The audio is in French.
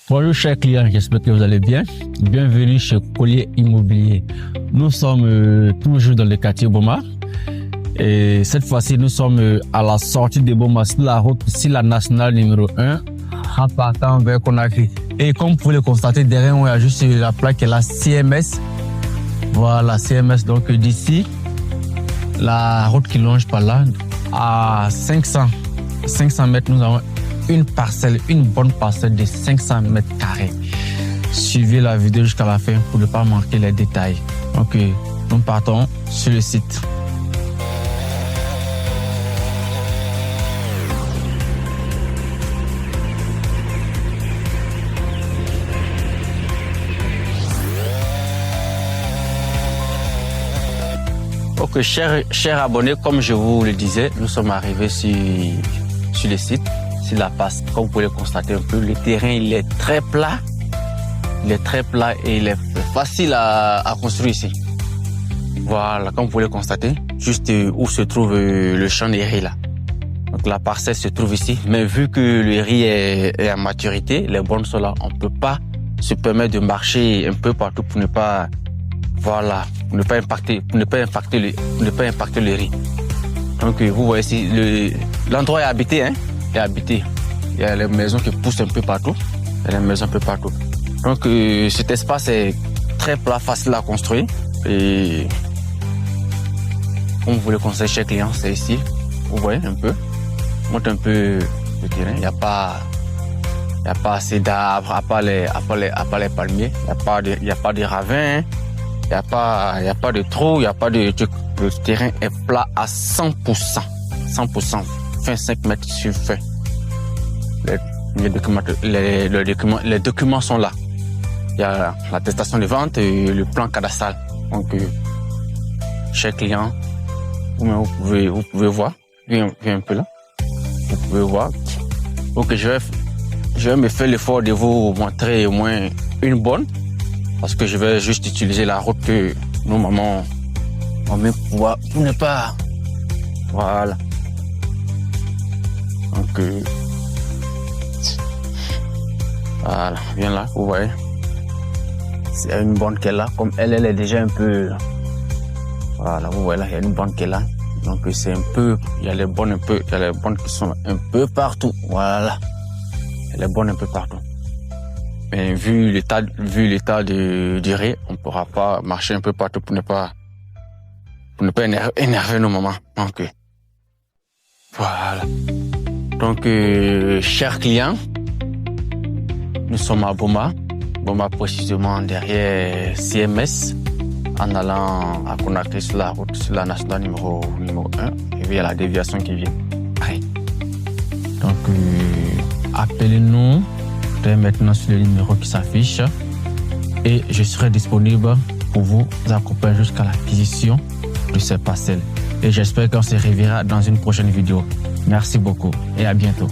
Bonjour chers clients, j'espère que vous allez bien. Bienvenue chez Collier Immobilier. Nous sommes toujours dans le quartier Boma. Et cette fois-ci, nous sommes à la sortie de Boma sur la route, sur la nationale numéro 1, en partant vers Conakry. Et comme vous pouvez le constater, derrière moi, il y a juste la plaque qui est la CMS. Voilà, CMS. Donc d'ici, la route qui longe par là, à 500 mètres, nous avons une parcelle, une bonne parcelle de 500 mètres carrés. Suivez la vidéo jusqu'à la fin pour ne pas manquer les détails. Donc, nous partons sur le site. Ok, chers abonnés, comme je vous le disais, nous sommes arrivés sur le site. Sur la passe, comme vous pouvez le constater un peu, le terrain il est très plat. Il est très plat et il est facile à construire ici. Voilà, comme vous pouvez le constater, juste où se trouve le champ de riz là. Donc la parcelle se trouve ici, mais vu que le riz est à maturité, les bornes sont là, on ne peut pas se permettre de marcher un peu partout pour ne pas, voilà, pour ne pas impacter le riz. Donc vous voyez ici, l'endroit est habité, hein. Habité. Il y a les maisons qui poussent un peu partout. Donc cet espace est très plat, facile à construire. Et comme vous le conseillez chez client, c'est ici. Vous voyez un peu. Monte un peu le terrain. Il n'y a pas assez d'arbres, à part les palmiers. Il n'y a pas de ravin. Il n'y a pas de trou. Il n'y a pas de truc. Le terrain est plat à 100%. 100%. 25 mètres sur 20. Les documents sont là. Il y a l'attestation de vente et le plan cadastral. Donc, chers clients, vous pouvez voir. Viens un peu là. Vous pouvez voir. Ok, je vais me faire l'effort de vous montrer au moins une bonne. Parce que je vais juste utiliser la route que nos mamans ont mis pour ne pas. Voilà. Donc, voilà, viens là, vous voyez. C'est une bonne qui est là, comme elle est déjà un peu. Voilà, vous voyez là, il y a une bonne qui est là. Donc c'est un peu, il y a les bonnes qui sont un peu partout. Voilà, il y a les bonnes un peu partout. Mais vu l'état du riz, on ne pourra pas marcher un peu partout pour ne pas énerver nos mamans. Donc, voilà. Donc, chers clients, nous sommes à Boma précisément derrière CMS, en allant à Conakry sur la route, sur la nationale numéro 1, et il y a la déviation qui vient. Ouais. Donc, appelez-nous dès maintenant sur le numéro qui s'affiche et je serai disponible pour vous accompagner jusqu'à l'acquisition de ces parcelles. Et j'espère qu'on se reverra dans une prochaine vidéo. Merci beaucoup et à bientôt.